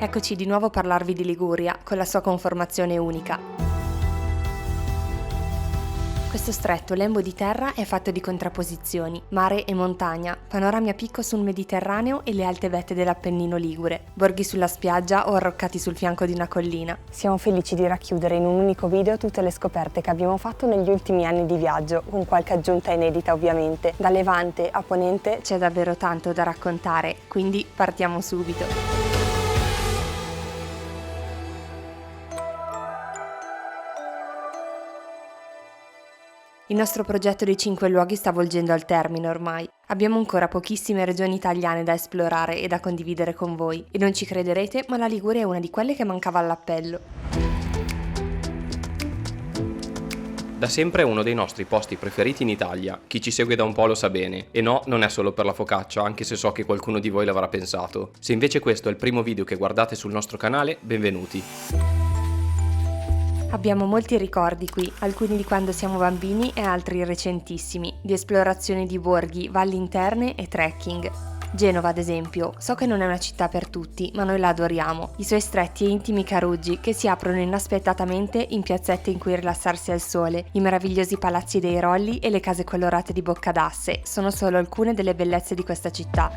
Eccoci di nuovo a parlarvi di Liguria, con la sua conformazione unica. Questo stretto lembo di terra è fatto di contrapposizioni, mare e montagna, panorami a picco sul Mediterraneo e le alte vette dell'Appennino ligure, borghi sulla spiaggia o arroccati sul fianco di una collina. Siamo felici di racchiudere in un unico video tutte le scoperte che abbiamo fatto negli ultimi anni di viaggio, con qualche aggiunta inedita ovviamente. Da Levante a Ponente c'è davvero tanto da raccontare, quindi partiamo subito. Il nostro progetto dei 5 luoghi sta volgendo al termine ormai. Abbiamo ancora pochissime regioni italiane da esplorare e da condividere con voi. E non ci crederete, ma la Liguria è una di quelle che mancava all'appello. Da sempre è uno dei nostri posti preferiti in Italia. Chi ci segue da un po' lo sa bene. E no, non è solo per la focaccia, anche se so che qualcuno di voi l'avrà pensato. Se invece questo è il primo video che guardate sul nostro canale, benvenuti. Abbiamo molti ricordi qui, alcuni di quando siamo bambini e altri recentissimi, di esplorazioni di borghi, valli interne e trekking. Genova, ad esempio, so che non è una città per tutti, ma noi la adoriamo. I suoi stretti e intimi caruggi che si aprono inaspettatamente in piazzette in cui rilassarsi al sole, i meravigliosi palazzi dei Rolli e le case colorate di Boccadasse sono solo alcune delle bellezze di questa città.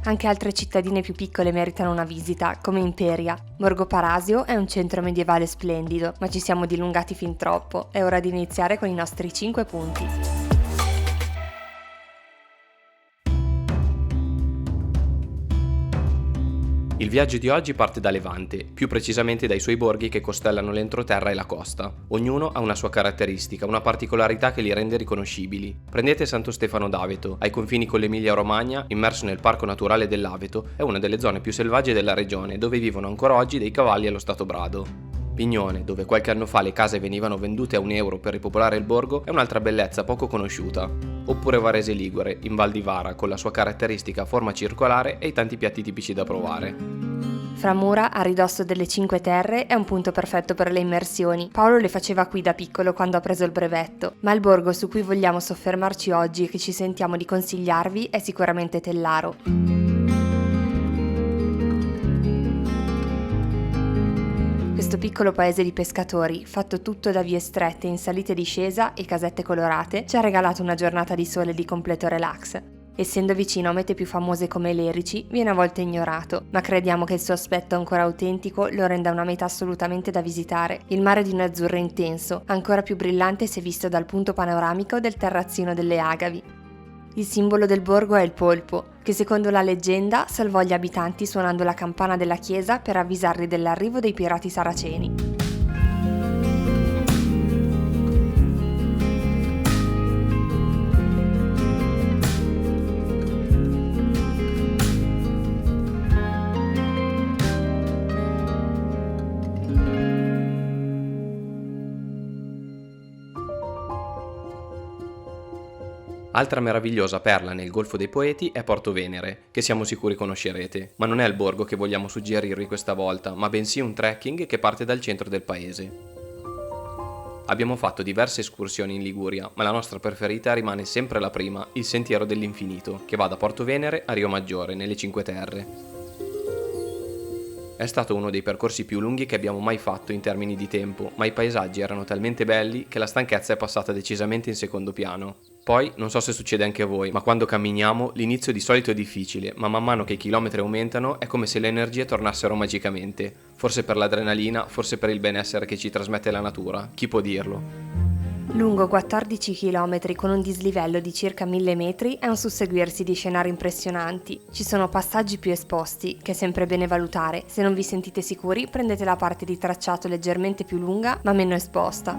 Anche altre cittadine più piccole meritano una visita, come Imperia. Borgo Parasio è un centro medievale splendido, ma ci siamo dilungati fin troppo. È ora di iniziare con i nostri 5 punti. Il viaggio di oggi parte da Levante, più precisamente dai suoi borghi che costellano l'entroterra e la costa. Ognuno ha una sua caratteristica, una particolarità che li rende riconoscibili. Prendete Santo Stefano d'Aveto, ai confini con l'Emilia-Romagna, immerso nel Parco Naturale dell'Aveto, è una delle zone più selvagge della regione, dove vivono ancora oggi dei cavalli allo stato brado. Pignone, dove qualche anno fa le case venivano vendute a €1 per ripopolare il borgo, è un'altra bellezza poco conosciuta. Oppure Varese Ligure, in Val di Vara, con la sua caratteristica forma circolare e i tanti piatti tipici da provare. Framura, a ridosso delle Cinque Terre, è un punto perfetto per le immersioni. Paolo le faceva qui da piccolo quando ha preso il brevetto, ma il borgo su cui vogliamo soffermarci oggi e che ci sentiamo di consigliarvi è sicuramente Tellaro. Questo piccolo paese di pescatori, fatto tutto da vie strette in salita e discesa e casette colorate, ci ha regalato una giornata di sole di completo relax. Essendo vicino a mete più famose come l'Erici, viene a volte ignorato, ma crediamo che il suo aspetto ancora autentico lo renda una meta assolutamente da visitare. Il mare di un azzurro intenso, ancora più brillante se visto dal punto panoramico del terrazzino delle Agavi. Il simbolo del borgo è il polpo, che secondo la leggenda salvò gli abitanti suonando la campana della chiesa per avvisarli dell'arrivo dei pirati saraceni. Altra meravigliosa perla nel Golfo dei Poeti è Porto Venere, che siamo sicuri conoscerete, ma non è il borgo che vogliamo suggerirvi questa volta, ma bensì un trekking che parte dal centro del paese. Abbiamo fatto diverse escursioni in Liguria, ma la nostra preferita rimane sempre la prima, il Sentiero dell'Infinito, che va da Porto Venere a Rio Maggiore, nelle Cinque Terre. È stato uno dei percorsi più lunghi che abbiamo mai fatto in termini di tempo, ma i paesaggi erano talmente belli che la stanchezza è passata decisamente in secondo piano. Poi, non so se succede anche a voi, ma quando camminiamo l'inizio di solito è difficile, ma man mano che i chilometri aumentano è come se le energie tornassero magicamente. Forse per l'adrenalina, forse per il benessere che ci trasmette la natura, chi può dirlo? Lungo 14 km con un dislivello di circa 1000 metri è un susseguirsi di scenari impressionanti. Ci sono passaggi più esposti, che è sempre bene valutare. Se non vi sentite sicuri, prendete la parte di tracciato leggermente più lunga ma meno esposta.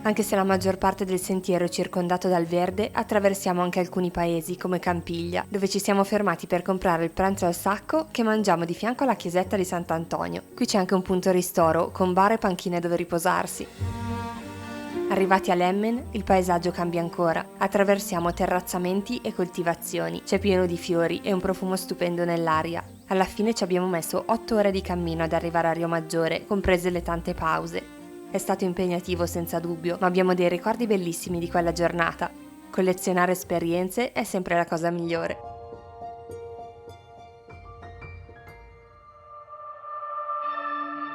Anche se la maggior parte del sentiero è circondato dal verde, attraversiamo anche alcuni paesi come Campiglia, dove ci siamo fermati per comprare il pranzo al sacco che mangiamo di fianco alla chiesetta di Sant'Antonio. Qui c'è anche un punto ristoro, con bar e panchine dove riposarsi. Arrivati a Lemmen, il paesaggio cambia ancora. Attraversiamo terrazzamenti e coltivazioni. C'è pieno di fiori e un profumo stupendo nell'aria. Alla fine ci abbiamo messo 8 ore di cammino ad arrivare a Rio Maggiore, comprese le tante pause. È stato impegnativo senza dubbio, ma abbiamo dei ricordi bellissimi di quella giornata. Collezionare esperienze è sempre la cosa migliore.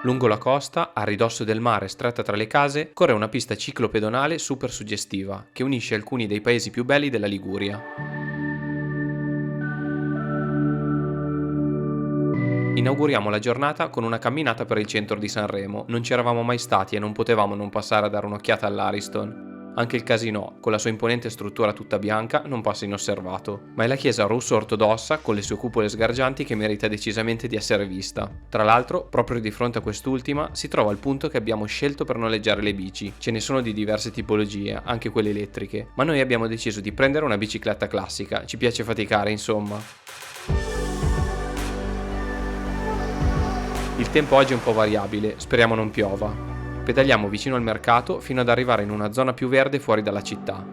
Lungo la costa, a ridosso del mare stretta tra le case, corre una pista ciclopedonale super suggestiva che unisce alcuni dei paesi più belli della Liguria. Inauguriamo la giornata con una camminata per il centro di Sanremo. Non ci eravamo mai stati e non potevamo non passare a dare un'occhiata all'Ariston. Anche il Casino, con la sua imponente struttura tutta bianca, non passa inosservato, ma è la chiesa russo-ortodossa con le sue cupole sgargianti che merita decisamente di essere vista. Tra l'altro, proprio di fronte a quest'ultima si trova il punto che abbiamo scelto per noleggiare le bici. Ce ne sono di diverse tipologie, anche quelle elettriche, ma noi abbiamo deciso di prendere una bicicletta classica, ci piace faticare insomma. Il tempo oggi è un po' variabile, speriamo non piova. Pedaliamo vicino al mercato fino ad arrivare in una zona più verde fuori dalla città.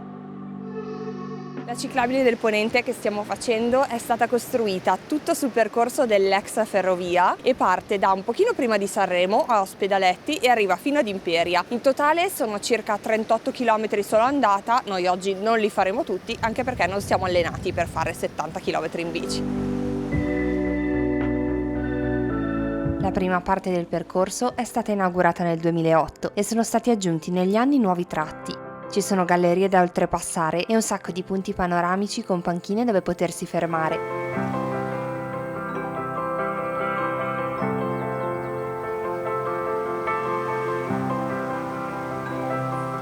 La ciclabile del Ponente che stiamo facendo è stata costruita tutto sul percorso dell'ex ferrovia e parte da un pochino prima di Sanremo a Ospedaletti e arriva fino ad Imperia. In totale sono circa 38 km solo andata, noi oggi non li faremo tutti anche perché non siamo allenati per fare 70 km in bici. La prima parte del percorso è stata inaugurata nel 2008 e sono stati aggiunti negli anni nuovi tratti. Ci sono gallerie da oltrepassare e un sacco di punti panoramici con panchine dove potersi fermare.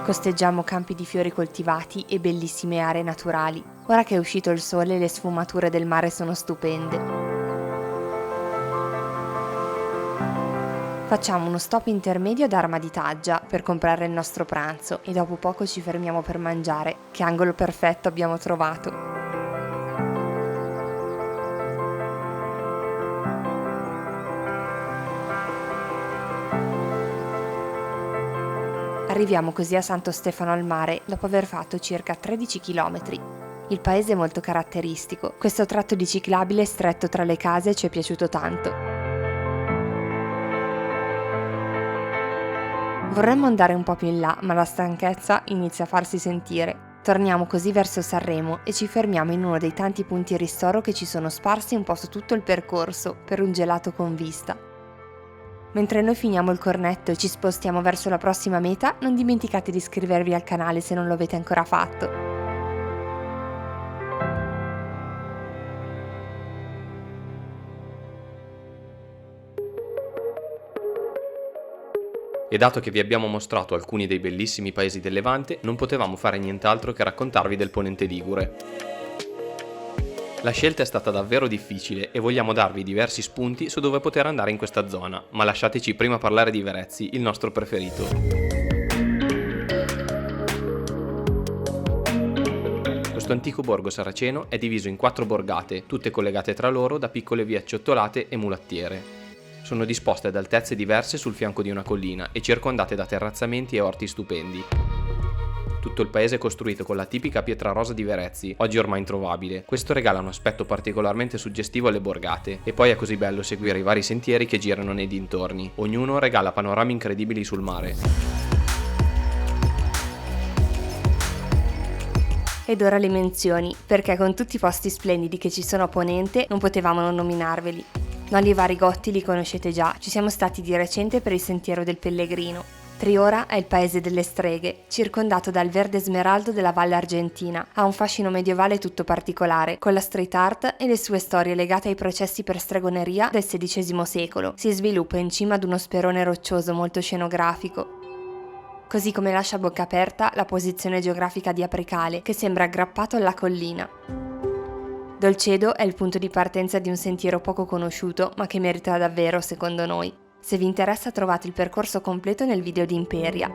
Costeggiamo campi di fiori coltivati e bellissime aree naturali. Ora che è uscito il sole, le sfumature del mare sono stupende. Facciamo uno stop intermedio ad Arma di Taggia per comprare il nostro pranzo e dopo poco ci fermiamo per mangiare. Che angolo perfetto abbiamo trovato! Arriviamo così a Santo Stefano al Mare dopo aver fatto circa 13 km. Il paese è molto caratteristico. Questo tratto di ciclabile stretto tra le case ci è piaciuto tanto. Vorremmo andare un po' più in là, ma la stanchezza inizia a farsi sentire. Torniamo così verso Sanremo e ci fermiamo in uno dei tanti punti ristoro che ci sono sparsi un po' su tutto il percorso per un gelato con vista. Mentre noi finiamo il cornetto e ci spostiamo verso la prossima meta, non dimenticate di iscrivervi al canale se non lo avete ancora fatto. E dato che vi abbiamo mostrato alcuni dei bellissimi paesi del Levante, non potevamo fare nient'altro che raccontarvi del Ponente Ligure. La scelta è stata davvero difficile e vogliamo darvi diversi spunti su dove poter andare in questa zona, ma lasciateci prima parlare di Verezzi, il nostro preferito. Questo antico borgo saraceno è diviso in 4 borgate, tutte collegate tra loro da piccole vie acciottolate e mulattiere. Sono disposte ad altezze diverse sul fianco di una collina e circondate da terrazzamenti e orti stupendi. Tutto il paese è costruito con la tipica pietra rosa di Verezzi, oggi ormai introvabile. Questo regala un aspetto particolarmente suggestivo alle borgate, e poi è così bello seguire i vari sentieri che girano nei dintorni. Ognuno regala panorami incredibili sul mare. Ed ora le menzioni, perché con tutti i posti splendidi che ci sono a Ponente non potevamo non nominarveli. Noli e Varigotti li conoscete già, ci siamo stati di recente per il Sentiero del Pellegrino. Triora è il paese delle streghe, circondato dal verde smeraldo della Valle Argentina. Ha un fascino medievale tutto particolare, con la street art e le sue storie legate ai processi per stregoneria del XVI secolo. Si sviluppa in cima ad uno sperone roccioso molto scenografico. Così come lascia a bocca aperta la posizione geografica di Apricale, che sembra aggrappato alla collina. Dolcedo è il punto di partenza di un sentiero poco conosciuto, ma che merita davvero, secondo noi. Se vi interessa trovate il percorso completo nel video di Imperia.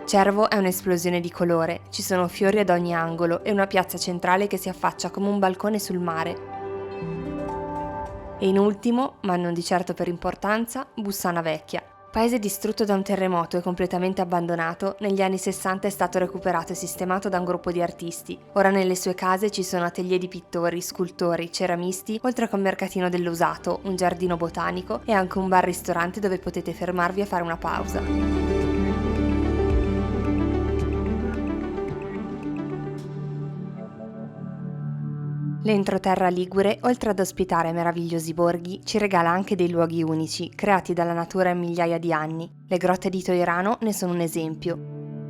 Cervo è un'esplosione di colore, ci sono fiori ad ogni angolo e una piazza centrale che si affaccia come un balcone sul mare. E in ultimo, ma non di certo per importanza, Bussana Vecchia. Paese distrutto da un terremoto e completamente abbandonato, negli anni 60 è stato recuperato e sistemato da un gruppo di artisti. Ora nelle sue case ci sono atelier di pittori, scultori, ceramisti, oltre che un mercatino dell'usato, un giardino botanico e anche un bar-ristorante dove potete fermarvi a fare una pausa. L'entroterra ligure, oltre ad ospitare meravigliosi borghi, ci regala anche dei luoghi unici, creati dalla natura in migliaia di anni. Le grotte di Toirano ne sono un esempio.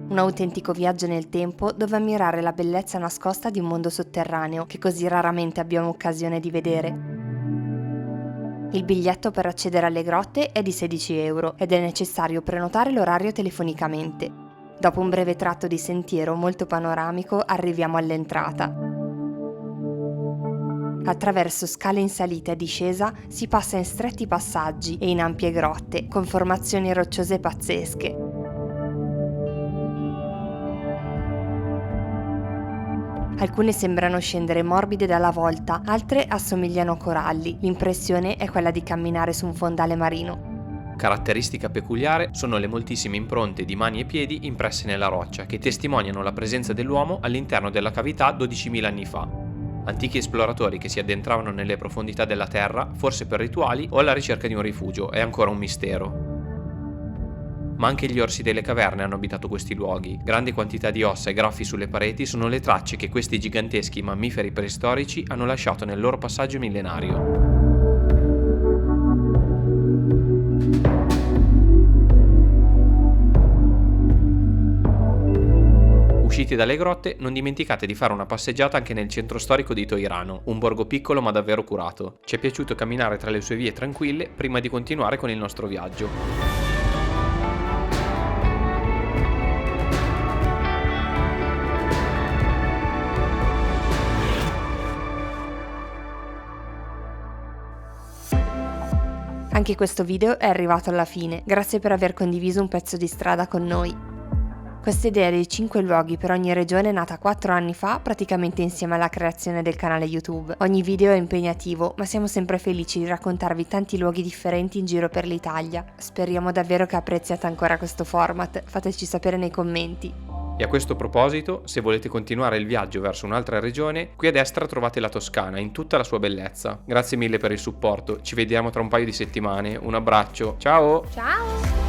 Un autentico viaggio nel tempo dove ammirare la bellezza nascosta di un mondo sotterraneo che così raramente abbiamo occasione di vedere. Il biglietto per accedere alle grotte è di 16 euro ed è necessario prenotare l'orario telefonicamente. Dopo un breve tratto di sentiero molto panoramico arriviamo all'entrata. Attraverso scale in salita e discesa si passa in stretti passaggi e in ampie grotte, con formazioni rocciose pazzesche. Alcune sembrano scendere morbide dalla volta, altre assomigliano a coralli. L'impressione è quella di camminare su un fondale marino. Caratteristica peculiare sono le moltissime impronte di mani e piedi impresse nella roccia che testimoniano la presenza dell'uomo all'interno della cavità 12.000 anni fa. Antichi esploratori che si addentravano nelle profondità della terra, forse per rituali o alla ricerca di un rifugio, è ancora un mistero. Ma anche gli orsi delle caverne hanno abitato questi luoghi. Grandi quantità di ossa e graffi sulle pareti sono le tracce che questi giganteschi mammiferi preistorici hanno lasciato nel loro passaggio millenario. Usciti dalle grotte, non dimenticate di fare una passeggiata anche nel centro storico di Toirano, un borgo piccolo ma davvero curato. Ci è piaciuto camminare tra le sue vie tranquille prima di continuare con il nostro viaggio. Anche questo video è arrivato alla fine, grazie per aver condiviso un pezzo di strada con noi. Questa idea dei 5 luoghi per ogni regione è nata 4 anni fa, praticamente insieme alla creazione del canale YouTube. Ogni video è impegnativo, ma siamo sempre felici di raccontarvi tanti luoghi differenti in giro per l'Italia. Speriamo davvero che apprezziate ancora questo format, fateci sapere nei commenti. E a questo proposito, se volete continuare il viaggio verso un'altra regione, qui a destra trovate la Toscana in tutta la sua bellezza. Grazie mille per il supporto, ci vediamo tra un paio di settimane, un abbraccio, ciao! Ciao!